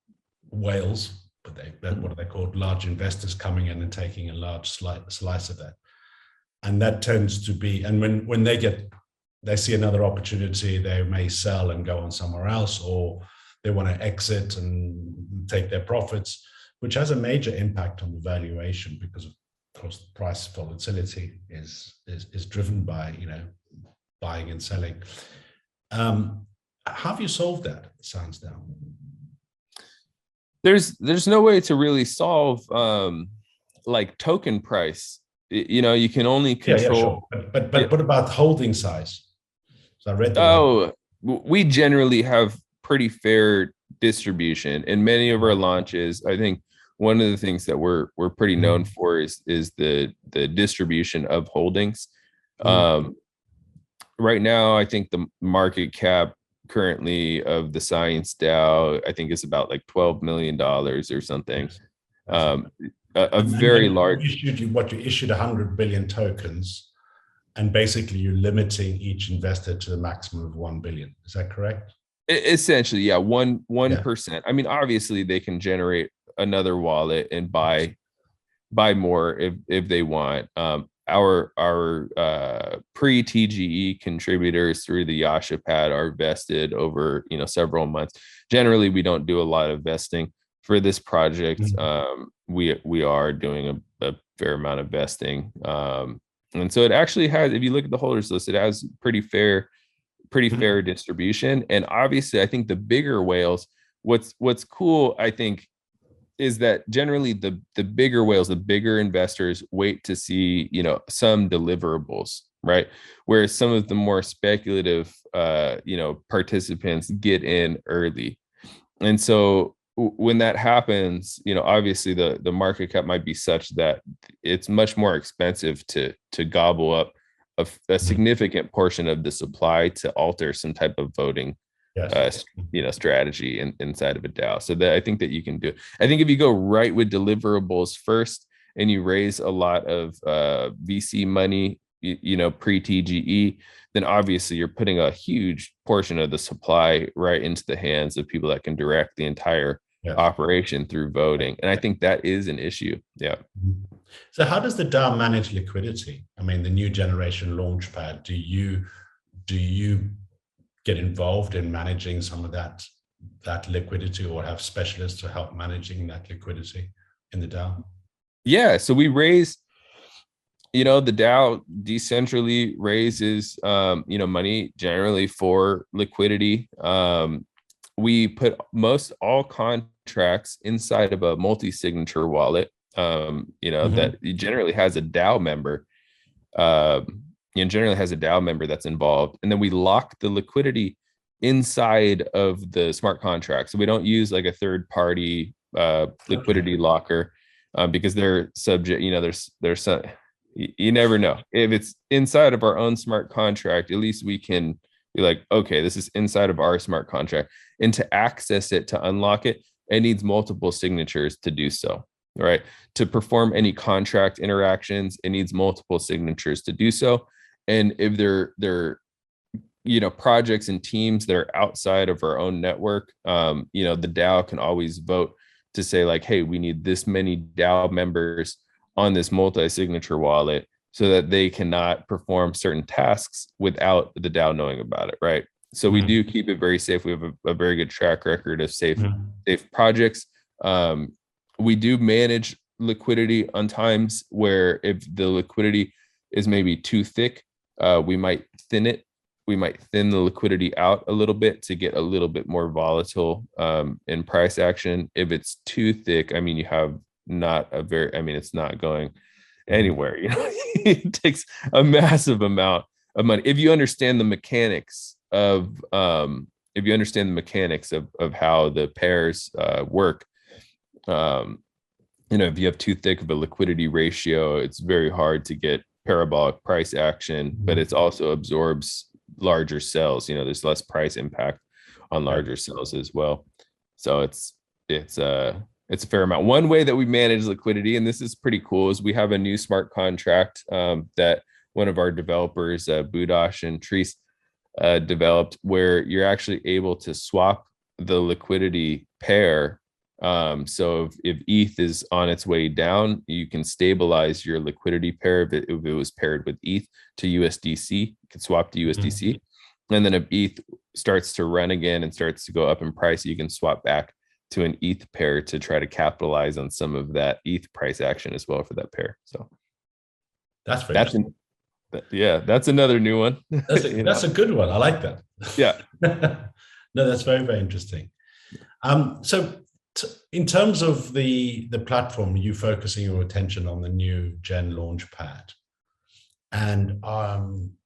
whales, but what are they called? Large investors coming in and taking a large slice of that. And that tends to be, and when they see another opportunity, they may sell and go on somewhere else, or they want to exit and take their profits, which has a major impact on the valuation because of course the price volatility is driven by buying and selling. How have you solved that at ScienceDAO? There's no way to really solve like token price. You can only control. Yeah, sure. But what about holding size? So I read we generally have pretty fair distribution in many of our launches. I think one of the things that we're pretty known for is the distribution of holdings. Right now, I think the market cap currently of the Science DAO, I think, is about like $12 million or something. A very large. You issued 100 billion tokens, and basically you're limiting each investor to the maximum of 1 billion. Is that correct? Essentially, yeah, 1%. I mean, obviously they can generate another wallet and buy more if they want. Our pre-TGE contributors through the Yasha pad are vested over several months. Generally, we don't do a lot of vesting for this project. We are doing a fair amount of vesting. And so it actually has, if you look at the holders list, it has pretty fair distribution. And obviously, I think the bigger whales, what's cool, I think, is that generally the bigger whales, the bigger investors wait to see, some deliverables, right? Whereas some of the more speculative, participants get in early. And so when that happens, obviously the market cap might be such that it's much more expensive to gobble up a significant portion of the supply to alter some type of voting strategy inside of a DAO. So that I think that you can do. I think if you go right with deliverables first and you raise a lot of VC money, pre-TGE, then obviously you're putting a huge portion of the supply right into the hands of people that can direct the entire operation through voting. And I think that is an issue. Yeah. So how does the DAO manage liquidity? I mean, the new generation launchpad, do you get involved in managing some of that liquidity, or have specialists to help managing that liquidity in the DAO? Yeah, so we raise, the DAO decentrally raises, money generally for liquidity. We put all contracts inside of a multi-signature wallet, that generally has a DAO member. Generally has a DAO member that's involved, and then we lock the liquidity inside of the smart contract. So we don't use like a third party liquidity locker, because they're subject. There's some, you never know if it's inside of our own smart contract. At least we can be like, okay, this is inside of our smart contract, and to access it, to unlock it, it needs multiple signatures to do so. Right? To perform any contract interactions, it needs multiple signatures to do so. And if they're projects and teams that are outside of our own network, the DAO can always vote to say like, hey, we need this many DAO members on this multi-signature wallet so that they cannot perform certain tasks without the DAO knowing about it, right? So we do keep it very safe. We have a very good track record of safe projects. We do manage liquidity on times where if the liquidity is maybe too thick, we might thin it. We might thin the liquidity out a little bit to get a little bit more volatile in price action. If it's too thick, I mean, you have it's not going anywhere. It takes a massive amount of money. If you understand the mechanics of how the pairs work, if you have too thick of a liquidity ratio, it's very hard to get parabolic price action, but it also absorbs larger cells. There's less price impact on larger cells as well. So it's a fair amount. One way that we manage liquidity, and this is pretty cool, is we have a new smart contract that one of our developers, Budash and Treese, developed, where you're actually able to swap the liquidity pair. So if ETH is on its way down, you can stabilize your liquidity pair. If it was paired with ETH to USDC, you can swap to USDC. And then if ETH starts to run again and starts to go up in price, you can swap back to an ETH pair to try to capitalize on some of that ETH price action as well for that pair. So that's another new one. That's a good one. I like that. Yeah. No, that's very, very interesting. So in terms of the platform, you focusing your attention on the new Gen Launchpad and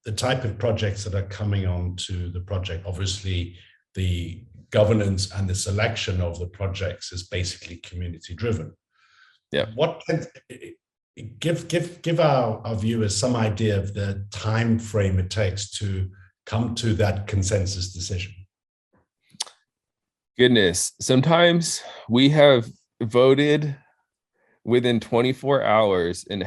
the type of projects that are coming onto the project. Obviously, the governance and the selection of the projects is basically community driven. Yeah. What give our viewers some idea of the time frame it takes to come to that consensus decision? Goodness, sometimes we have voted within 24 hours and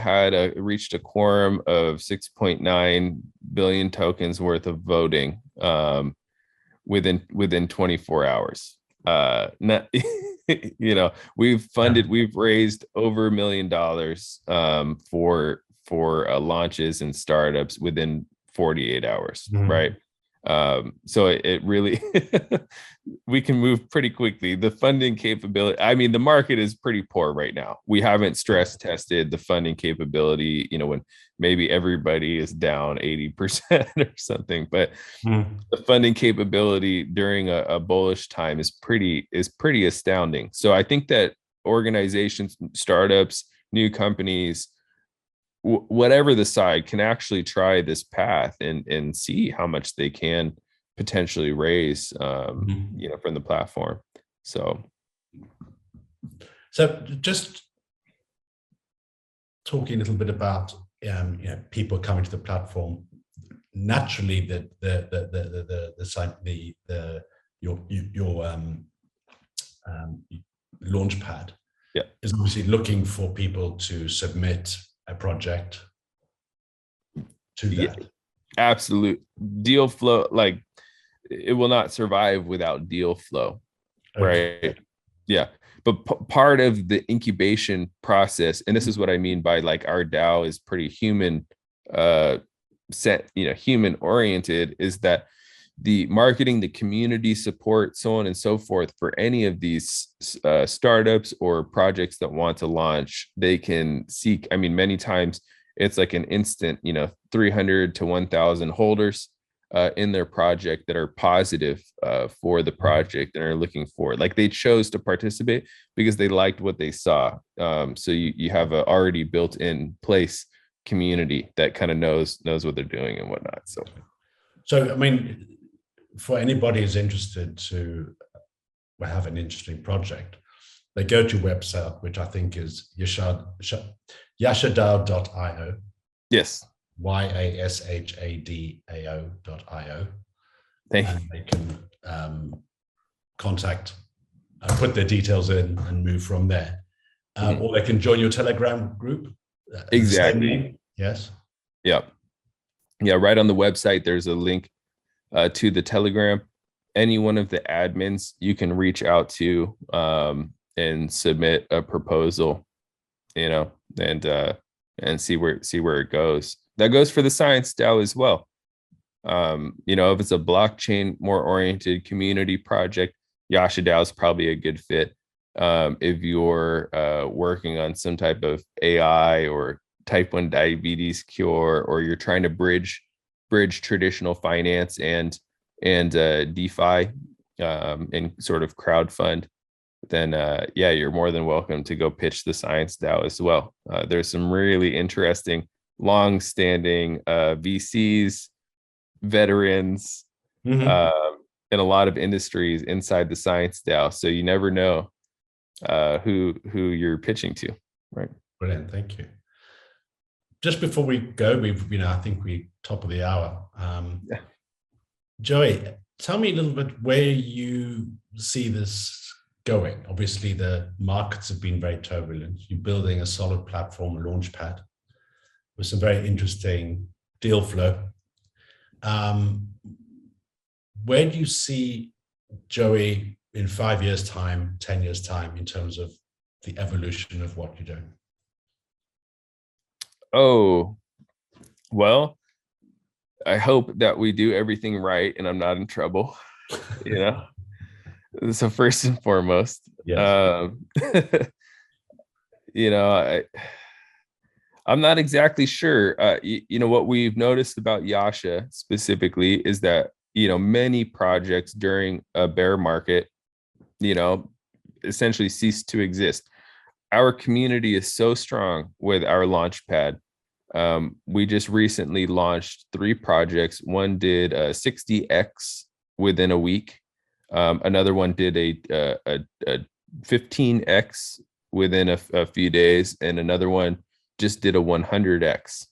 reached a quorum of 6.9 billion tokens worth of voting within 24 hours. We've raised over $1 million for launches and startups within 48 hours, right? So it really, we can move pretty quickly. The funding capability, I mean, the market is pretty poor right now. We haven't stress tested the funding capability, when maybe everybody is down 80% or something, but the funding capability during a bullish time is pretty astounding. So I think that organizations, startups, new companies, whatever the side, can actually try this path and see how much they can potentially raise, from the platform. So just talking a little bit about people coming to the platform. Naturally, your launchpad is obviously looking for people to submit a project to that. Absolute deal flow, like it will not survive without deal flow. Okay. Right. Yeah. But part of the incubation process, and this is what I mean by like our DAO is pretty human human oriented, is that the marketing, the community support, so on and so forth, for any of these startups or projects that want to launch, they can seek. I mean, many times it's like an instant, 300 to 1,000 holders in their project that are positive for the project and are looking for it. Like they chose to participate because they liked what they saw. So you have a already built in place community that kind of knows what they're doing and whatnot. So I mean, for anybody who's interested to have an interesting project, they go to your website, which I think is yashadao.io. Yes. YASHADAO.io. And they can contact, put their details in and move from there. Or they can join your Telegram group. Exactly. Yes. Yeah. Yeah. Right on the website, there's a link to the Telegram. Any one of the admins you can reach out to and submit a proposal, and see where it goes. That goes for the ScienceDAO as well. If it's a blockchain more oriented community project, Yasha DAO is probably a good fit. If you're working on some type of AI or type 1 diabetes cure, or you're trying to bridge traditional finance and DeFi and sort of crowdfund, then you're more than welcome to go pitch the ScienceDAO as well. There's some really interesting, long-standing VCs, veterans, in a lot of industries inside the ScienceDAO. So you never know who you're pitching to, right? Brilliant, thank you. Just before we go, I think we're top of the hour. Joey, tell me a little bit where you see this going. Obviously, the markets have been very turbulent. You're building a solid platform, a launchpad, with some very interesting deal flow. Where do you see Joey in 5 years' time, 10 years' time, in terms of the evolution of what you're doing? Oh, well, I hope that we do everything right and I'm not in trouble, So first and foremost, yes. I'm not exactly sure. What we've noticed about Yasha specifically is that, many projects during a bear market, essentially cease to exist. Our community is so strong with our launchpad. We just recently launched 3 projects. One did 60x within a week. Another one did a 15x within a few days, and another one just did a 100x.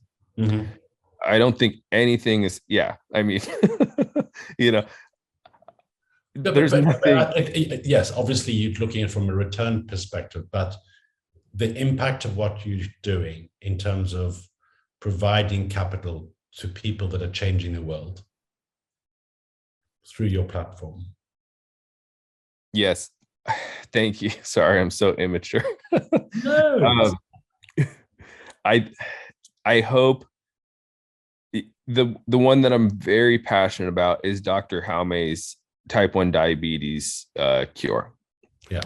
I don't think anything is. I mean, there's nothing. Yes, obviously you're looking at it from a return perspective, but the impact of what you're doing in terms of providing capital to people that are changing the world through your platform. Yes. Thank you. Sorry, I'm so immature. No. I hope The one that I'm very passionate about is Dr. Jaume's type 1 diabetes cure. Yeah.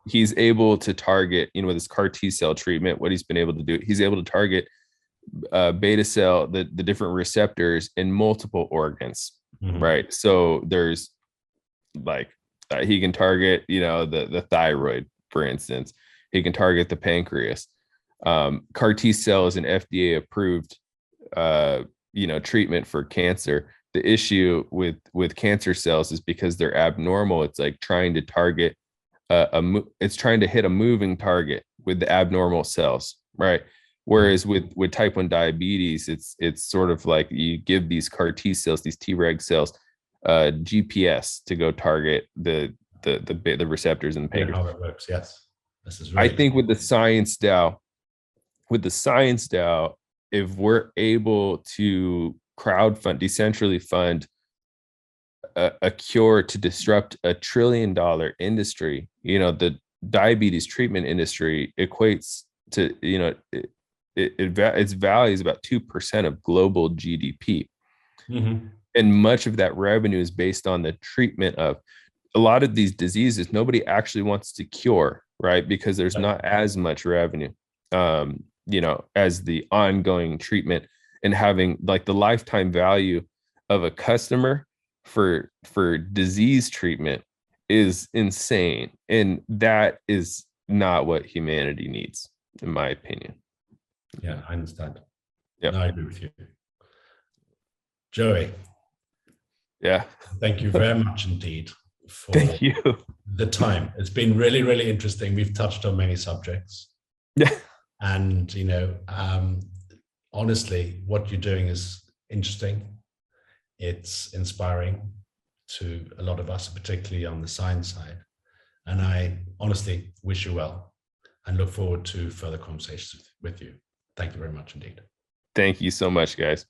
He's able to target, with his CAR T cell treatment, what he's been able to do, he's able to target beta cell, the different receptors in multiple organs, right? So there's like, he can target, the thyroid, for instance. He can target the pancreas. CAR T cell is an FDA approved, treatment for cancer. The issue with cancer cells is because they're abnormal. It's like trying to target it's trying to hit a moving target with the abnormal cells, right? Whereas with type 1 diabetes, it's sort of like you give these CAR T cells, these Treg cells, GPS to go target the receptors in the pancreas. How it works, yes. This is right. I think with the Science DAO, if we're able to decentrally fund a cure to disrupt $1 trillion industry, the diabetes treatment industry equates to, its value is about 2% of global GDP. And much of that revenue is based on the treatment of a lot of these diseases. Nobody actually wants to cure, right? Because there's not as much revenue, as the ongoing treatment, and having like the lifetime value of a customer for disease treatment is insane. And that is not what humanity needs, in my opinion. Yeah, I understand. Yeah, no, I agree with you. Joey. Yeah. Thank you very much indeed for Thank you. The time. It's been really, really interesting. We've touched on many subjects. Yeah. And, honestly, what you're doing is interesting. It's inspiring to a lot of us, particularly on the science side. And I honestly wish you well and look forward to further conversations with you. Thank you very much indeed. Thank you so much, guys.